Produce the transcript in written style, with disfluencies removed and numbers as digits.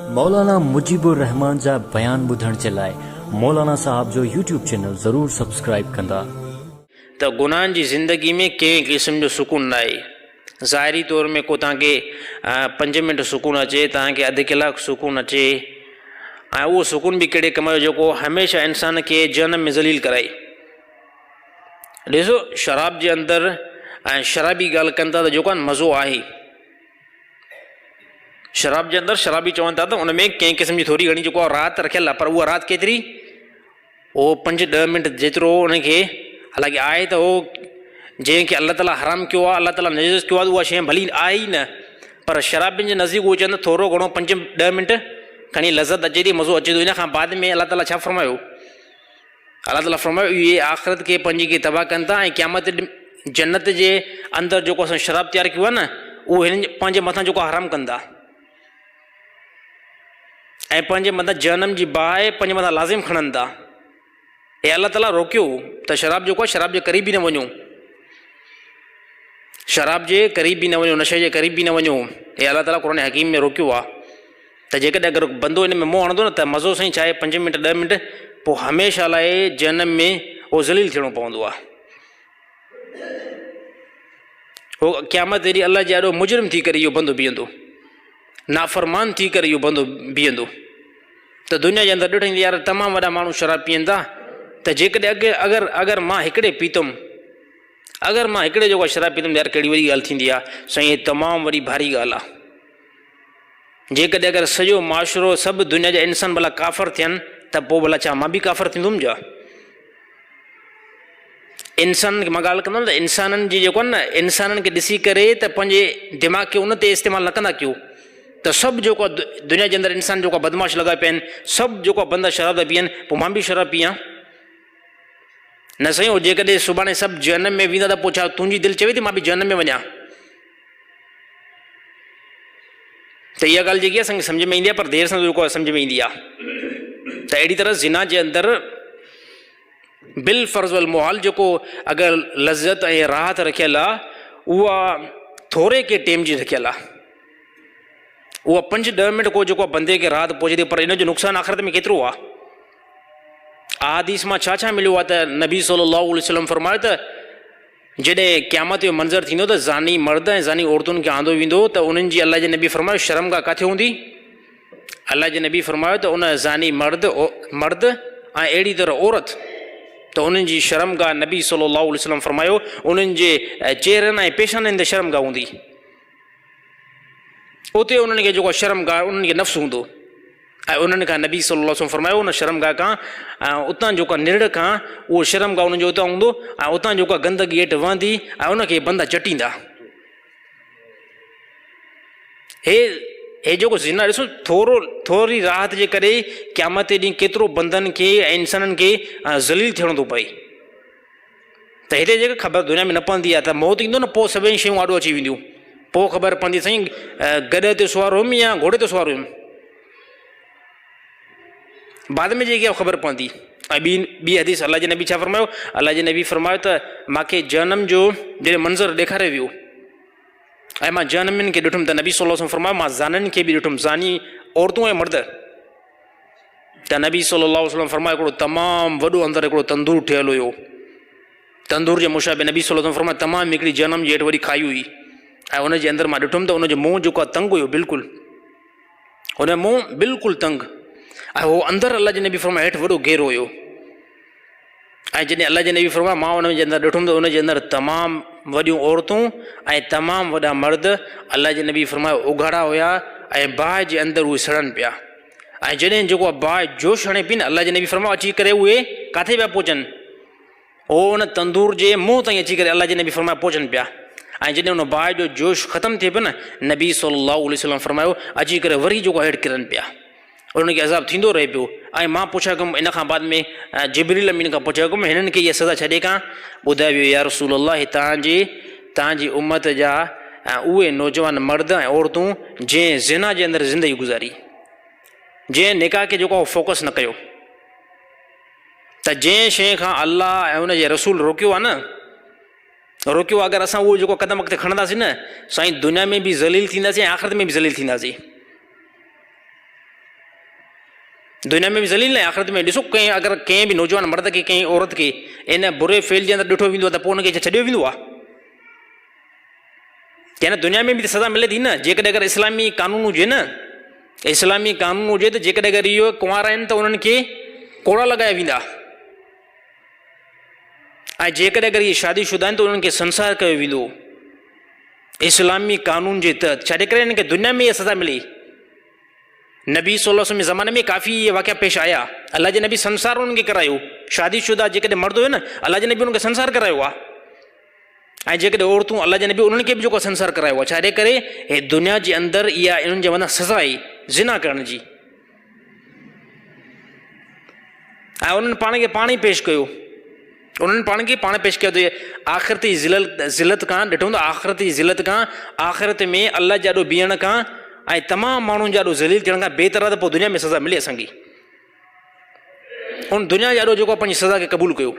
मौलाना मुजीबुर रहमान जा बयान ॿुधण जे लाइ मौलाना साहब जो यूट्यूब चैनल ज़रूर सब्सक्राइब कंदा। तो गुनाहन जी ज़िंदगी में कंहिं क़िस्म जो सुकून ना आहे। ज़ाहिरी तौर में को तव्हांखे 5 मिनट सुकून अचे, तव्हांखे अधु कलाकु सुकून अचे, ऐं उहो सुकून बि कहिड़े कम जो जेको हमेशह इंसान खे जनम में ज़लील कराए। ॾिसो शराब जे अंदरि ऐं शराबी ॻाल्हि कनि था त जेको आहे मज़ो आहे। शराब जे अंदरि शराबी चवनि था त उन में कंहिं क़िस्म जी थोरी घणी जेको आहे राति रखियल आहे, पर उहा राति केतिरी, उहो 5-10 मिंट जेतिरो उनखे हालांकि आहे त उहो जंहिंखे अल्लाह ताला हराम कयो आहे, अल्लाह ताला नज़ीज़ कयो आहे, उहा शइ भली आहे ई न, पर शराबियुनि जे नज़दीक उहो चवंदा थोरो घणो 5-10 मिंट खणी लज़त अचे थी, मज़ो अचे थो। इन खां बाद में अल्लाह ताला छा फरमायो? अल्लाह ताला फरमायो इहे आख़िरत खे पंहिंजी खे तबाह कनि था ऐं क़यामत जन्नत जे अंदरि जेको असां शराब तयारु कयो आहे न, उहो हिननि पंहिंजे मथां जेको हराम कंदा ऐं पंहिंजे मथां जनम जी बाहि पंहिंजे मथां लाज़िम खणनि था। ऐं अल्लाह ताला रोकियो त शराब जेको आहे शराब जे क़रीब बि न वञो, शराब जे क़रीब बि न वञो, नशे जे क़रीब बि न वञो। ऐं अल्लाह ताला क़ुरान हकीम में रोकियो आहे त जेकॾहिं अगरि बंदो इन में मोह हणंदो न त मज़ो सां ई चाहे 5 मिंट 10 मिंट, पोइ हमेशह लाइ जनम में उहो ज़लील थियणो पवंदो आहे। उहो क़यामत एॾी अल्लाह जे ॾाढो मुजरिम थी करे इहो बंदो बीहंदो, नाफ़रमान थी करे इहो बंदो बीहंदो। त दुनिया जे अंदरि ॾिठईं यार तमामु वॾा माण्हू शराब पीअनि था, त जेकॾहिं अगरि मां हिकिड़े पीतुमि, अगरि मां हिकिड़े जेको शराब पीतुमि यार कहिड़ी वॾी ॻाल्हि थींदी आहे? साईं तमामु वॾी भारी ॻाल्हि आहे। जेकॾहिं अगरि सॼो माशरो सभु दुनिया जा इंसान भला काफ़र थियनि त पोइ भला छा मां बि काफ़र थींदुमि छा? इंसाननि खे मां ॻाल्हि कंदुमि त इंसाननि जी जेको आहे न, इंसाननि खे ॾिसी करे त पंहिंजे दिमाग़ खे उन ते इस्तेमालु न कंदा कयो त सभु जेको आहे दुनिया जे अंदरि इंसान जेको बदमाश लॻा पिया आहिनि, सभु जेको आहे बंदा शराब था पीअनि, पोइ मां बि शराब पीआं न साईं? उहो जेकॾहिं सुभाणे सभु जनम में वेंदा त पोइ छा तुंहिंजी दिलि चवे थी मां बि जनम में वञा? त इहा ॻाल्हि जेकी आहे असांखे सम्झ में ईंदी आहे, पर देरि सां जेको आहे सम्झ में ईंदी आहे। त अहिड़ी तरह ज़िना जे अंदरि बिल फ़र्ज़ वल मुहाल जेको अगरि लज़त ऐं राहत रखियल आहे, उहा थोरे के टाइम जी रखियल आहे। उहा 5-10 मिंट को जेको आहे बंदे खे राहत पहुचे थी, पर इन जो नुक़सानु आख़िरत में केतिरो आहे? अहादीस मां छा छा मिलियो आहे त नबी सल्लल्लाहु अलैहि वसल्लम फरमायो त जॾहिं क़यामत जो मंज़र थींदो त ज़ानी मर्द ऐं ज़ानी औरतुनि खे आंदो वेंदो त उन्हनि जी अल्लाह जे नबी फरमायो शर्मगाह किथे हूंदी? अल्लाह जे नबी फरमायो त उन ज़ानी मर्द ऐं अहिड़ी तरह औरत, त उन्हनि जी शर्मगाह नबी सल्लल्लाहु अलैहि वसल्लम फरमायो उन्हनि जे चेहरनि ऐं पेशाननि ते शर्मगाह हूंदी। उते उन्हनि खे जेको शर्मगाह उन्हनि खे नफ़्स हूंदो ऐं उन्हनि खां नबी सल्लल्लाहु अलैहि वसल्लम फरमायो उन शर्मगाह खां उतां जेको निड़ खां उहो शर्मगाह उन्हनि जो उतां हूंदो ऐं उतां जेको गंदगी हेठि वहंदी ऐं उनखे बंदा चटींदा। हे जेको ज़िना ॾिसो थोरी राहत जे करे क़यामत ॾींहुं केतिरो बंदनि खे ऐं इंसाननि खे ज़लील थियणो थो पए। त हिते जेका ख़बर दुनिया में न पवंदी आहे त मौत ईंदो न, पोइ सभई शयूं आॾो अची वेंदियूं, पोइ ख़बर पवंदी साईं गॾ ते सुवारु हुउमि या घोड़े ते सुवारु हुउमि, बाद में जेकी आहे ख़बर पवंदी। ऐं ॿी हदीस अल्लाह जे नबी छा फरमायो? अल्लाह जे नबी फरमायो त मूंखे जनम जो जॾहिं मंज़र ॾेखारे वियो ऐं मां जनमियुनि खे ॾिठुमि त नबी सल्लल्लाहु अलैहि वसल्लम फरमायो मां ज़ाननि खे बि ॾिठुमि, ज़ानी औरतूं ऐं मर्द। त नबी सल्लल्लाहु अलैहि वसल्लम फरमायो हिकिड़ो तमामु वॾो अंदरि हिकिड़ो तंदूर ठहियल हुयो, तंदूर जे मुशाबे नबी सल्लल्लाहु अलैहि वसल्लम फरमायो तमामु हिकिड़ी जनम जी हेठि वरी खाई हुई ऐं उनजे अंदरि मां ॾिठुमि त उनजो मुंहुं जेको आहे तंग हुयो, बिल्कुलु हुनजो मुंहुं बिल्कुलु तंग, ऐं उहो अंदरि अल्लाह जे नबी फरमायो हेठि वॾो घेरो हुयो। ऐं जॾहिं अल्लाह जे नबी फरमायो मां उनजे अंदरि ॾिठुमि त उनजे अंदरि तमामु वॾियूं औरतूं ऐं तमामु वॾा मर्द, अल्लाह जे नबी फरमायो उघाड़ा हुया ऐं बाहि जे अंदरि उहे सड़नि पिया। ऐं जॾहिं जेको आहे बाहि जोश हणे पई न, अल्लाह जे नबी फरमायो अची करे उहे किथे पिया पहुचनि? उहो उन तंदूर जे मुंहं ताईं अची करे अल्लाह जे नबी फरमायो पहुचनि पिया। ऐं जॾहिं उन बाहि जो जोश ख़तमु थिए पियो न, नबी सल्लल्लाहु अलैहि वसल्लम फरमायो अची करे वरी जेको हेठि किरनि पिया, उनखे अज़ाब थींदो रहे पियो। ऐं मां पुछा कयुमि इन खां बाद में जिब्रील अमीन खां पुछा कयुमि हिननि खे इहा सज़ा छॾे खां? ॿुधायो वियो या रसूल अल्लाह तव्हांजी उम्मत जा उहे नौजवान मर्द ऐं औरतूं जंहिं ज़िना जे अंदरि ज़िंदगी गुज़ारी, जंहिं निकाह खे जेको फोकस न कयो, त जंहिं शइ खां अल्लाह ऐं उनजे रसूल रोकियो आहे न, रोकियो अगरि असां उहो जेको क़दम अॻिते खणंदासीं न, साईं दुनिया में बि ज़लील थींदासीं ऐं आख़िरत में बि ज़लील थींदासीं। दुनिया में बि ज़लील ऐं आख़िरत में ॾिसो कंहिं अगरि कंहिं बि नौजवान मर्द खे कंहिं औरत खे इन बुरे फेल जे अंदरि ॾिठो वेंदो आहे त पोइ हुनखे छॾियो वेंदो आहे। कंहिं न दुनिया में बि त सज़ा मिले थी न, जेकॾहिं अगरि इस्लामी कानून हुजे न, इस्लामी कानून हुजे त जेकॾहिं अगरि इहो कुंवारा आहिनि त उन्हनि खे कोड़ा लॻाया वेंदा, ऐं जेकॾहिं अगरि इहे शादीशुदा आहिनि त उन्हनि खे संसार कयो वेंदो इस्लामी कानून जे तहत। छाजे करे हिनखे दुनिया में इहा सज़ा मिली। नबी सल्लल्लाहु अलैहि वसल्लम जे ज़माने में काफ़ी इहे वाक़िया पेश आया। अलाह जे नबी संसार उन्हनि खे करायो, शादीशुदा जेकॾहिं मर्द हुयो न अलाह जे नबी उन्हनि खे संसार करायो आहे, ऐं जेकॾहिं औरतूं अलाह जे नबी उन्हनि खे बि जेको संसार करायो आहे। छाजे करे हे दुनिया जे अंदरि इहा इन्हनि जे मथां सज़ा आहे ज़िना करण जी, ऐं उन्हनि पाण खे पाण ई पेश कयो, उन्हनि पाण खे पाण पेश कयो त आख़िरती ज़िलत खां ॾिठो त आख़िरती ज़िलत खां, आख़िरत में अलाह जे ॾाढो बीहण खां ऐं तमामु माण्हुनि जा ॾाढो ज़लील थियण खां बहितर आहे त पोइ दुनिया में सज़ा मिले असांखे। उन दुनिया जे ॾाढो जेको आहे पंहिंजी सज़ा खे क़बूल कयो।